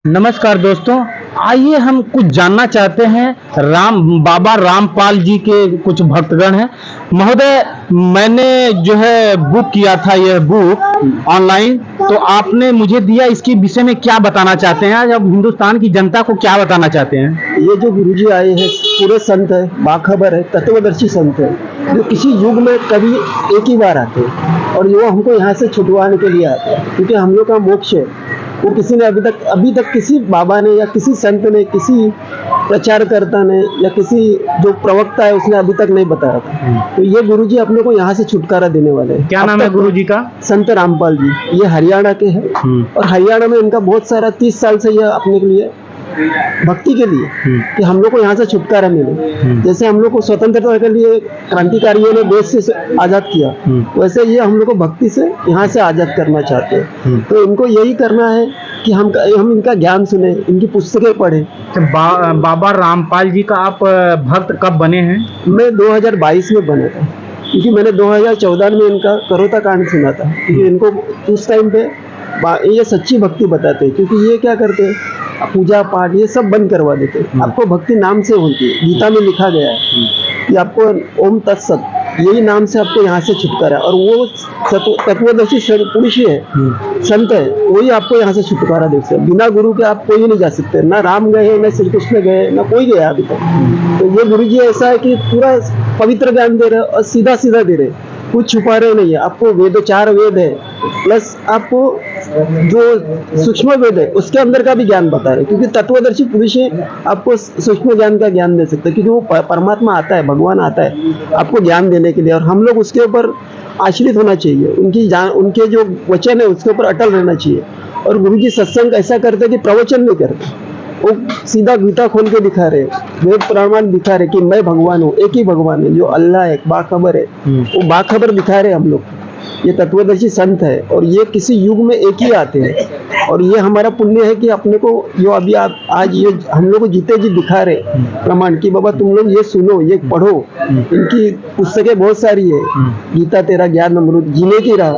नमस्कार दोस्तों, आइए हम कुछ जानना चाहते हैं। बाबा रामपाल जी के कुछ भक्तगण हैं। महोदय, मैंने जो है बुक किया था यह बुक ऑनलाइन, तो आपने मुझे दिया। इसके विषय में क्या बताना चाहते हैं? आज अब हिंदुस्तान की जनता को क्या बताना चाहते हैं? ये जो गुरुजी आए हैं पूरे संत है, बाखबर है, तत्वदर्शी संत है, जो किसी युग में कभी एक ही बार आते हैं और वो हमको यहाँ से छुटवाने के लिए आते हैं, क्योंकि हम लोग का मोक्ष है वो किसी ने अभी तक किसी बाबा ने या किसी संत ने, किसी प्रचारकर्ता ने या किसी जो प्रवक्ता है उसने अभी तक नहीं बताया था। तो ये गुरुजी अपने को यहाँ से छुटकारा देने वाले हैं। क्या नाम है गुरुजी का? संत रामपाल जी। ये हरियाणा के हैं और हरियाणा में इनका बहुत सारा 30 साल से यह अपने के लिए भक्ति के लिए कि हम लोग को यहाँ से छुटकारा मिले। जैसे हम लोग को स्वतंत्रता के लिए क्रांतिकारियों ने देश से आजाद किया, वैसे ये हम लोग को भक्ति से यहाँ से आजाद करना चाहते हैं। तो इनको यही करना है कि हम इनका ज्ञान सुने, इनकी पुस्तकें पढ़े। बाबा रामपाल जी का आप भक्त कब बने हैं? मैं 2022 में बना था, क्योंकि मैंने 2014 में इनका करोता कांड सुना था। क्योंकि इनको उस टाइम पे ये सच्ची भक्ति बताते हैं, क्योंकि ये क्या करते हैं, पूजा पाठ ये सब बंद करवा देते हैं। आपको भक्ति नाम से होती है, गीता में लिखा गया है कि आपको ओम तत्सत यही नाम से आपको यहाँ से छुटकारा है। और वो तत्वदर्शी पुरुष है, संत है, वही आपको यहाँ से छुटकारा दे सकते। बिना गुरु के आप कोई नहीं जा सकते। ना राम गए, ना श्री कृष्ण गए, ना कोई गया अभी तक। तो ये गुरु जी ऐसा है कि पूरा पवित्र ज्ञान दे रहे और सीधा सीधा दे रहे, कुछ छुपा रहे नहीं है। आपको वेद 4 वेद है, प्लस आपको जो सूक्ष्म वेद है उसके अंदर का भी ज्ञान बता रहे, क्योंकि तत्वदर्शी पुरुष आपको सूक्ष्म ज्ञान का ज्ञान दे सकते हैं, क्योंकि वो परमात्मा आता है, भगवान आता है आपको ज्ञान देने के लिए। और हम लोग उसके ऊपर आश्रित होना चाहिए, उनके जो वचन है उसके ऊपर अटल रहना चाहिए। और गुरु जी सत्संग ऐसा करते हैं कि प्रवचन नहीं करते, वो सीधा गीता खोल के दिखा रहे, वेद प्रमाण दिखा रहे कि मैं भगवान हूँ, एक ही भगवान है जो अल्लाह है, बाखबर है। वो बाखबर दिखा रहे हम लोग। ये तत्वदर्शी संत है और ये किसी युग में एक ही आते हैं। और ये हमारा पुण्य है कि अपने को जो अभी आज ये हम लोग को जीते जी दिखा रहे प्रमाण कि बाबा तुम लोग ये सुनो, ये पढ़ो। इनकी पुस्तकें बहुत सारी है, गीता तेरा ज्ञान अमृत, जीने की राह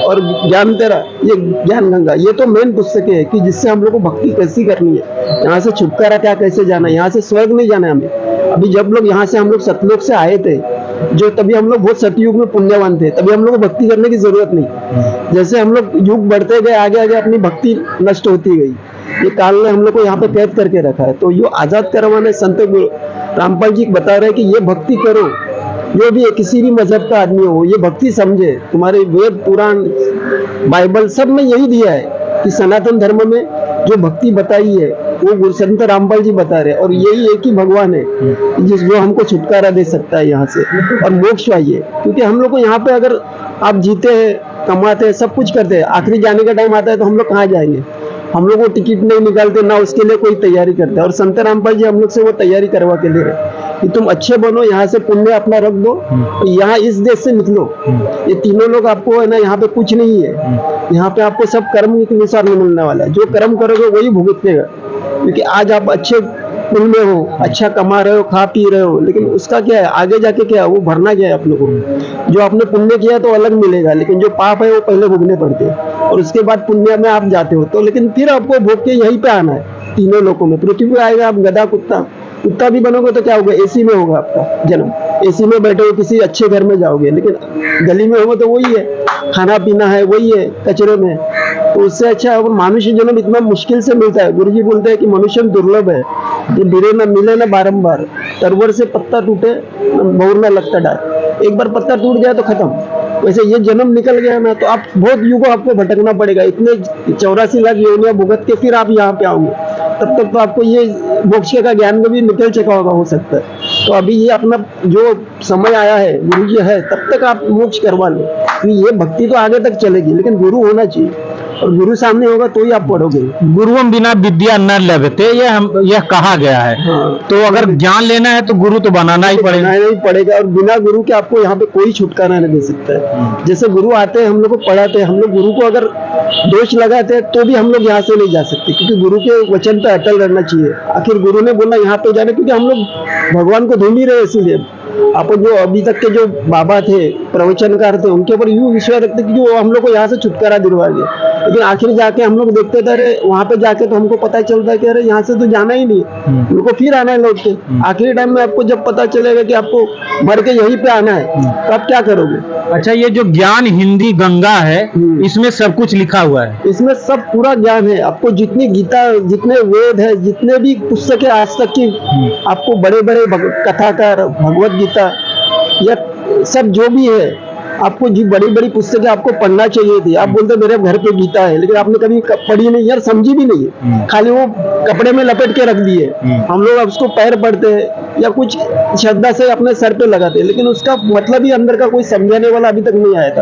और ज्ञान तेरा, ये ज्ञान गंगा। ये तो मेन पुस्तकें है कि जिससे हम लोग को भक्ति कैसी करनी है, यहाँ से छुटकारा क्या कैसे जाना है, यहाँ से स्वर्ग नहीं जाना है हमें। अभी जब लोग यहाँ से हम लोग सतलोक से आए थे, जो तभी हम लोग बहुत सतयुग में पुण्यवान थे, तभी हम लोग को भक्ति करने की जरूरत नहीं। जैसे हम लोग युग बढ़ते गए, आगे आगे अपनी भक्ति नष्ट होती गई। ये काल ने हम लोग को यहाँ पे कैद करके रखा है। तो ये आजाद करवाने संत रामपाल जी बता रहे हैं कि ये भक्ति करो, जो भी किसी भी मजहब का आदमी हो, ये भक्ति समझे। तुम्हारे वेद पुराण बाइबल सब में यही दिया है कि सनातन धर्म में जो भक्ति बताई है वो गुरु संत रामपाल जी बता रहे। और यही एक ही भगवान है जो हमको छुटकारा दे सकता है यहाँ से और मोक्ष पाइए। क्योंकि हम लोग को यहाँ पे अगर आप जीते हैं, कमाते हैं, सब कुछ करते हैं, आखिरी जाने का टाइम आता है तो हम लोग कहाँ जाएंगे? हम लोग वो टिकट नहीं निकालते, ना उसके लिए कोई तैयारी करते। और संत रामपाल जी हम लोग से वो तैयारी करवा के ले रहे कि तुम अच्छे बनो, यहाँ से पुण्य अपना रख दो, यहाँ इस देश से निकलो। ये तीनों लोग आपको है ना, यहाँ पे कुछ नहीं है, यहाँ पे आपको सब कर्म के अनुसार नहीं मिलने वाला है। जो कर्म करोगे वही भुगतेगा। क्योंकि आज आप अच्छे पुण्य में हो, अच्छा कमा रहे हो, खा पी रहे हो, लेकिन उसका क्या है, आगे जाके क्या है, वो भरना क्या है अपने को। जो आपने पुण्य किया तो अलग मिलेगा, लेकिन जो पाप है वो पहले भोगने पड़ते हैं और उसके बाद पुण्य में आप जाते हो। तो लेकिन फिर आपको भोग के यहीं पे आना है, तीनों लोगों में। पृथ्वी पे आएगा आप गधा कुत्ता भी बनोगे तो क्या होगा, एसी में होगा आपका जन्म, एसी में बैठोगे, किसी अच्छे घर में जाओगे। लेकिन गली में होगा तो वही है, खाना पीना है वही है, कचरे में। तो उससे अच्छा मनुष्य जन्म इतना मुश्किल से मिलता है। गुरुजी बोलते हैं कि मनुष्य दुर्लभ है, ये बिरे न मिले न बारंबार, तरवर से पत्ता टूटे बहुर न लगता डार। एक बार पत्ता टूट गया तो खत्म। वैसे ये जन्म निकल गया ना, तो आप बहुत युगों आपको भटकना पड़ेगा। इतने 84 लाख योनियां भुगत के फिर आप यहाँ पे आओगे, तब तक तो आपको ये मोक्ष का ज्ञान में भी निकल चुका होगा, हो सकता है। तो अभी ये अपना जो समय आया है, गुरु जी है, तब तक आप मोक्ष करवा लो। ये भक्ति तो आगे तक चलेगी, लेकिन गुरु होना चाहिए और गुरु सामने होगा तो ही आप पढ़ोगे। गुरुओं बिना विद्या न लभते, यह कहा गया है। तो अगर ज्ञान लेना है तो गुरु तो बनाना ही पड़ेगा। और बिना गुरु के आपको यहाँ पे कोई छुटकारा नहीं दे सकता है। जैसे गुरु आते हैं, हम लोग को पढ़ाते हैं, हम लोग गुरु को अगर दोष लगाते हैं तो भी हम लोग यहाँ से नहीं जा सकते, क्योंकि गुरु के वचन पे अटल रहना चाहिए। आखिर गुरु ने बोला यहाँ पे जाने, क्योंकि हम लोग भगवान को ढूंढ ही रहे। इसीलिए आप जो अभी तक के जो बाबा थे, प्रवचनकार थे उनके ऊपर यूं विश्वास रखते कि वो हम लोग को यहाँ से छुटकारा दिलवा गए। लेकिन आखिर जाके हम लोग देखते थे, अरे वहाँ पे जाके तो हमको पता चलता है कि अरे यहाँ से तो जाना ही नहीं, उनको फिर आना है लौट के। आखिरी टाइम में आपको जब पता चलेगा कि आपको मर के यहीं पे आना है, तो आप क्या करोगे? अच्छा, ये जो ज्ञान हिंदी गंगा है, इसमें सब कुछ लिखा हुआ है। इसमें सब पूरा ज्ञान है। आपको जितनी गीता, जितने वेद है, जितने भी पुस्तकें आज तक की, आपको बड़े बड़े कथाकार, भगवत गीता या सब जो भी है, आपको जी बड़ी बड़ी पुस्तकें आपको पढ़ना चाहिए थी। आप बोलते मेरे घर पे गीता है, लेकिन आपने कभी पढ़ी नहीं यार, समझी भी नहीं है, खाली वो कपड़े में लपेट के रख दिए। हम लोग अब उसको पैर पढ़ते हैं या कुछ श्रद्धा से अपने सर पे लगाते हैं, लेकिन उसका मतलब ही अंदर का कोई समझाने वाला अभी तक नहीं आया था।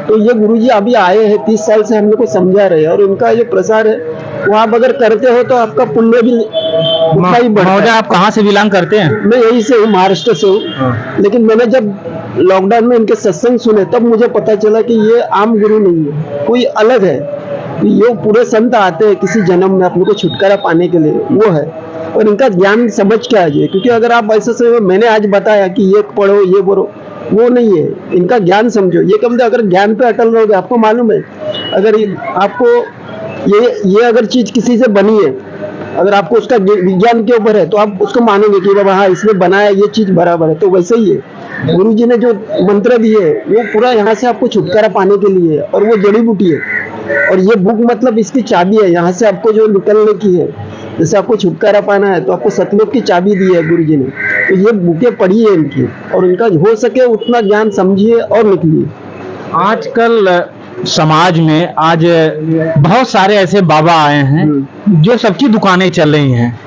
तो ये गुरुजी अभी आए हैं, 30 साल से हम लोग को समझा रहे हैं, और उनका जो प्रसार है वो आप अगर करते हो तो आपका पुण्य भी उतना ही बढ़ता है। आप कहाँ से बिलोंग करते हैं? मैं यहीं से हूँ, महाराष्ट्र से हूँ। लेकिन मैंने जब लॉकडाउन में इनके सत्संग सुने तब मुझे पता चला कि ये आम गुरु नहीं है, कोई अलग है। ये पूरे संत आते हैं किसी जन्म में अपने को छुटकारा पाने के लिए, वो है। और इनका ज्ञान समझ के आ जाए, क्योंकि अगर आप ऐसे से मैंने आज बताया कि ये पढ़ो ये बोलो, वो नहीं है। इनका ज्ञान समझो। ये कम से अगर ज्ञान पे अटल रहोगे, आपको मालूम है अगर आपको ये अगर चीज किसी से बनी है, अगर आपको उसका विज्ञान के ऊपर है, तो आप उसको मानोगे कि बाबा हाँ इसने बनाया, ये चीज बराबर है। तो वैसे ही है, गुरु जी ने जो मंत्र दिए वो पूरा यहाँ से आपको छुटकारा पाने के लिए है, और वो जड़ी बूटी है। और ये बुक मतलब इसकी चाबी है, यहाँ से आपको जो निकलने की है। जैसे आपको छुटकारा पाना है तो आपको सतलोक की चाबी दी है गुरु जी ने। तो ये बुकें पढ़ी है इनकी, और इनका हो सके उतना ज्ञान समझिए और निकलिए। आजकल समाज में आज बहुत सारे ऐसे बाबा आए हैं जो सबकी दुकानें चल रही हैं।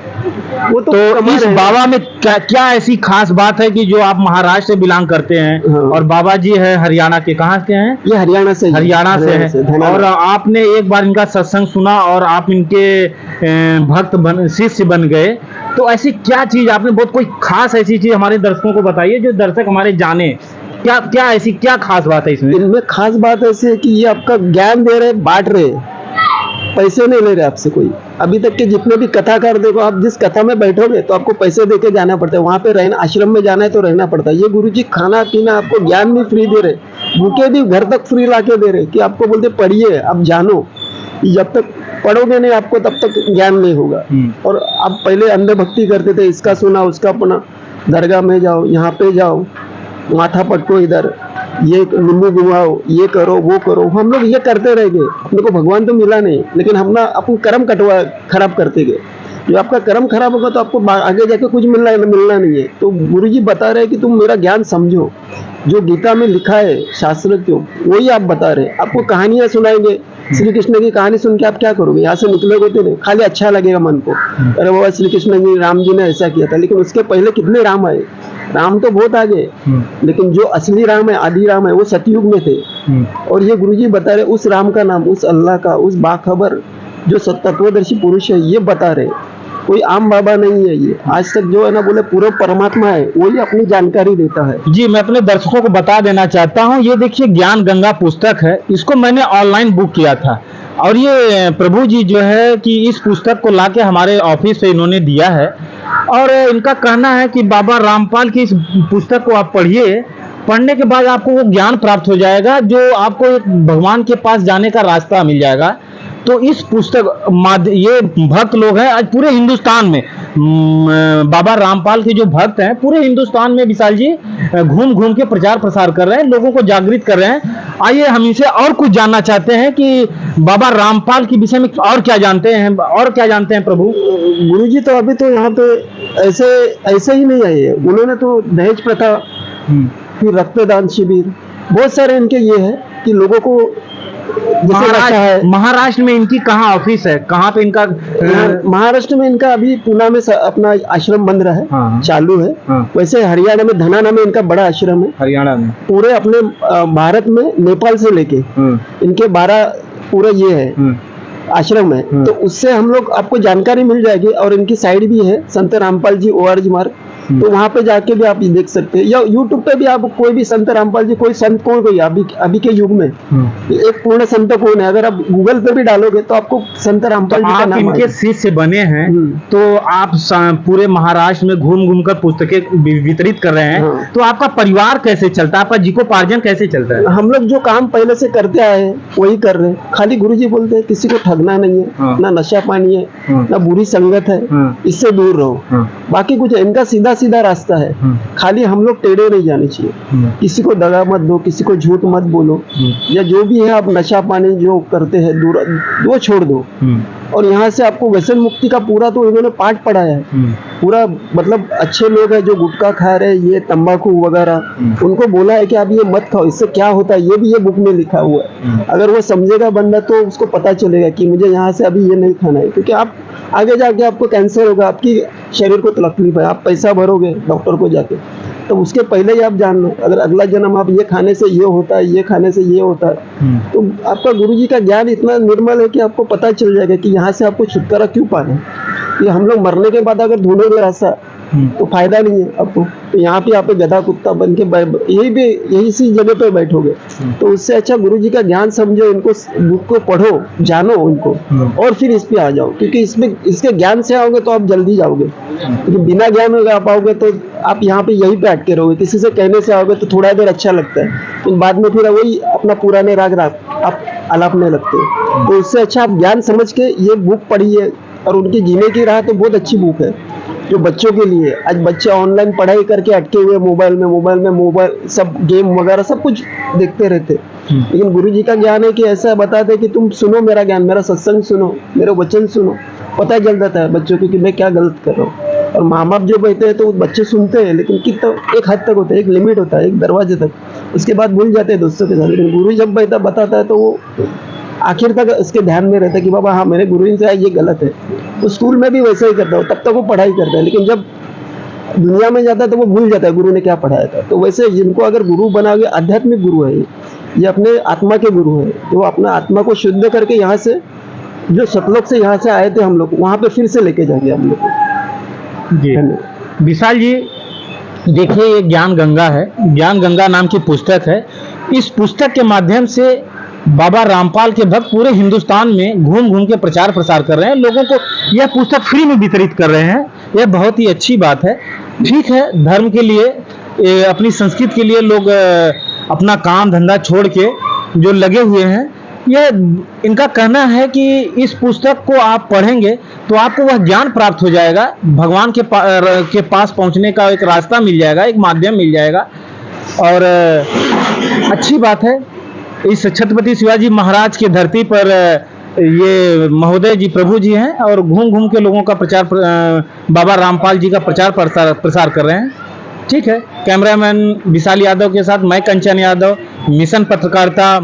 वो तो इस बाबा में क्या ऐसी खास बात है कि जो आप महाराष्ट्र से बिलोंग करते हैं? हाँ। और बाबा जी है हरियाणा के, कहाँ के हैं? ये हरियाणा से है। और आपने एक बार इनका सत्संग सुना और आप इनके भक्त शिष्य बन गए। तो ऐसी क्या चीज आपने, बहुत कोई खास ऐसी चीज हमारे दर्शकों को बताइए जो दर्शक हमारे जाने। क्या ऐसी क्या खास बात है इसमें? इनमें खास बात ऐसी है कि ये आपका ज्ञान दे रहे, बांट रहे, पैसे नहीं ले रहे आपसे कोई। अभी तक के जितने भी कथाकार देखो, आप जिस कथा में बैठोगे तो आपको पैसे देके जाना पड़ता है, वहाँ पे रहना, आश्रम में जाना है तो रहना पड़ता है। ये गुरुजी खाना पीना आपको ज्ञान भी फ्री दे रहे, बुके भी घर तक फ्री ला के दे रहे, कि आपको बोलते पढ़िए, आप जानो। जब तक पढ़ोगे नहीं आपको तब तक ज्ञान नहीं होगा। और आप पहले अंधभक्ति करते थे, इसका सुना उसका अपना, दरगाह में जाओ, यहाँ पे जाओ, माथा पटको, इधर ये नींबू घुमाओ, ये करो वो करो। हम लोग ये करते रह गए, अपने को भगवान तो मिला नहीं, लेकिन हम ना अपन कर्म खराब करते गए। जो आपका कर्म खराब होगा तो आपको आगे जाके कुछ मिलना नहीं है। तो गुरुजी बता रहे हैं कि तुम मेरा ज्ञान समझो, जो गीता में लिखा है शास्त्र क्यों, वही आप बता रहे। आपको कहानियां सुनाएंगे, श्री कृष्ण की कहानी सुन के आप क्या करोगे? यहाँ से निकलोगे तो नहीं, खाली अच्छा लगेगा मन को, अरे बाबा श्री कृष्ण जी, राम जी ने ऐसा किया था। लेकिन उसके पहले कितने राम आए? राम तो बहुत आगे, लेकिन जो असली राम है, आदि राम है, वो सतयुग में थे। और ये गुरुजी बता रहे उस राम का नाम, उस अल्लाह का, उस बाखबर जो तत्वदर्शी पुरुष है, ये बता रहे। कोई आम बाबा नहीं है ये। आज तक जो है ना, बोले पूरा परमात्मा है, वही अपनी जानकारी देता है। जी, मैं अपने दर्शकों को बता देना चाहता हूँ, ये देखिए ज्ञान गंगा पुस्तक है, इसको मैंने ऑनलाइन बुक किया था। और ये प्रभु जी जो है कि इस पुस्तक को लाके हमारे ऑफिस से इन्होंने दिया है। और इनका कहना है कि बाबा रामपाल की इस पुस्तक को आप पढ़िए, पढ़ने के बाद आपको वो ज्ञान प्राप्त हो जाएगा जो आपको एक भगवान के पास जाने का रास्ता मिल जाएगा। तो इस पुस्तक ये भक्त लोग हैं आज पूरे हिंदुस्तान में, बाबा रामपाल के जो भक्त हैं पूरे हिंदुस्तान में विशाल जी घूम घूम के प्रचार प्रसार कर रहे हैं, लोगों को जागृत कर रहे हैं। आइए हम इनसे और कुछ जानना चाहते हैं कि बाबा रामपाल के विषय में और क्या जानते हैं प्रभु? गुरुजी तो अभी तो यहाँ पे ऐसे ही नहीं आए हैं। उन्होंने तो दहेज प्रथा, फिर रक्तदान शिविर, बहुत सारे इनके ये है कि लोगों को महाराष्ट्र में इनकी कहाँ ऑफिस है, कहाँ पे इनका? महाराष्ट्र में इनका अभी पुणे में अपना आश्रम बंद रहा है। हाँ। चालू है। हाँ। वैसे हरियाणा में धनाना में इनका बड़ा आश्रम है। हरियाणा में पूरे अपने भारत में नेपाल से लेके इनके 12 पूरा ये है आश्रम है। तो उससे हम लोग आपको जानकारी मिल जाएगी। और इनकी साइट भी है संत रामपाल जी ORG मार्ग, तो वहाँ पे जाके भी आप ये देख सकते हैं, या यूट्यूब पे भी आप कोई भी संत रामपाल जी, कोई संत कौन कोई अभी के युग में एक पूर्ण संत कौन है, अगर आप गूगल पे भी डालोगे तो आपको संत रामपाल तो जी का आप नाम इनके आएगा। शिष्य बने हैं, तो आप पूरे महाराष्ट्र में घूम घूम कर पुस्तकें वितरित कर रहे हैं। हाँ। तो आपका परिवार कैसे चलता है, आपका जीविकोपार्जन कैसे चलता है? हम लोग जो काम पहले से करते आए हैं वही कर रहे हैं। खाली गुरुजी बोलते हैं किसी को ठगना नहीं है, हाँ। ना नशा पानी है, हाँ। ना बुरी संगत है, हाँ। इससे दूर रहो। हाँ। बाकी कुछ इनका सीधा सीधा रास्ता है, खाली हम लोग टेढ़े नहीं जाने चाहिए। किसी को दगा मत दो, किसी को झूठ मत बोलो, या जो भी है आप नशा पानी जो करते हैं दूर वो छोड़ दो। और यहाँ से आपको व्यसन मुक्ति का पूरा तो इन्होंने पाठ पढ़ाया है पूरा। मतलब अच्छे लोग हैं जो गुटखा खा रहे हैं, ये तंबाकू वगैरह, उनको बोला है कि आप ये मत खाओ, इससे क्या होता है ये भी ये बुक में लिखा हुआ है। अगर वो समझेगा बंदा तो उसको पता चलेगा कि मुझे यहाँ से अभी ये नहीं खाना है, क्योंकि आप आगे जाके आपको कैंसर होगा, आपकी शरीर को तकलीफ है, आप पैसा भरोगे डॉक्टर को जाके, तो उसके पहले ही आप जान लो अगर अगला जन्म आप ये खाने से ये होता है, ये खाने से ये होता है, तो आपका गुरुजी का ज्ञान इतना निर्मल है कि आपको पता चल जाएगा कि यहाँ से आपको छुटकारा क्यों पाना है। ये हम लोग मरने के बाद अगर ढूंढोगे रास्ता तो फायदा नहीं है आपको। तो यहाँ पे आप गधा कुत्ता बन के यही सी जगह पे बैठोगे, तो उससे अच्छा गुरुजी का ज्ञान समझो, इनको बुक को पढ़ो, जानो उनको, और फिर इस पे आ जाओ, क्योंकि इसमें इसके ज्ञान से आओगे तो आप जल्दी जाओगे। क्योंकि बिना ज्ञान होगा आप आओगे तो आप यहाँ पे यहीं पे अटके रहोगे। किसी से कहने से आओगे तो थोड़ा देर अच्छा लगता है, लेकिन बाद में फिर वही अपना पुराने राग आप आलापने लगते हो। तो उससे अच्छा आप ज्ञान समझ के ये बुक पढ़िए, और उनकी जीने की राह तो बहुत अच्छी बुक है जो बच्चों के लिए। आज बच्चे ऑनलाइन पढ़ाई करके अटके हुए मोबाइल सब गेम वगैरह सब कुछ देखते रहते, लेकिन गुरुजी का ज्ञान है कि ऐसा बताते कि तुम सुनो मेरा ज्ञान, मेरा सत्संग सुनो, मेरे वचन सुनो, पता चल जाता है बच्चों को कि मैं क्या गलत कर रहा हूँ। और माँ बाप जो बैठते हैं तो बच्चे सुनते हैं, लेकिन कितना एक हद तक होता है, एक लिमिट होता है, एक दरवाजे तक, उसके बाद भूल जाते हैं दोस्तों के साथ। लेकिन गुरु जब बताता है तो वो आखिर तक इसके ध्यान में रहता है कि बाबा हाँ मेरे गुरु जी से ये गलत है। तो स्कूल में भी वैसे ही करता हो, तब तक वो पढ़ाई करता है, लेकिन जब दुनिया में जाता है तो वो भूल जाता है गुरु ने क्या पढ़ाया था। तो वैसे जिनको अगर गुरु बनाओगे, आध्यात्मिक गुरु है ये अपने आत्मा के गुरु है, जो अपना आत्मा को शुद्ध करके यहाँ से जो सतलोक से यहाँ से आए थे हम लोग वहाँ पे फिर से लेके जाएंगे हम लोग जी। विशाल जी देखिए, ये ज्ञान गंगा है, ज्ञान गंगा नाम की पुस्तक है। इस पुस्तक के माध्यम से बाबा रामपाल के भक्त पूरे हिंदुस्तान में घूम घूम के प्रचार प्रसार कर रहे हैं, लोगों को यह पुस्तक फ्री में वितरित कर रहे हैं। यह बहुत ही अच्छी बात है। ठीक है, धर्म के लिए, अपनी संस्कृति के लिए लोग अपना काम धंधा छोड़ के जो लगे हुए हैं, यह इनका कहना है कि इस पुस्तक को आप पढ़ेंगे तो आपको वह ज्ञान प्राप्त हो जाएगा, भगवान के पास पहुंचने का एक रास्ता मिल जाएगा, एक माध्यम मिल जाएगा। और अच्छी बात है, इस छत्रपति शिवाजी महाराज की धरती पर ये महोदय जी प्रभु जी हैं और घूम घूम के लोगों का बाबा रामपाल जी का प्रचार प्रसार कर रहे हैं। ठीक है, कैमरामैन विशाल यादव के साथ मैं कंचन यादव, मिशन पत्रकारिता।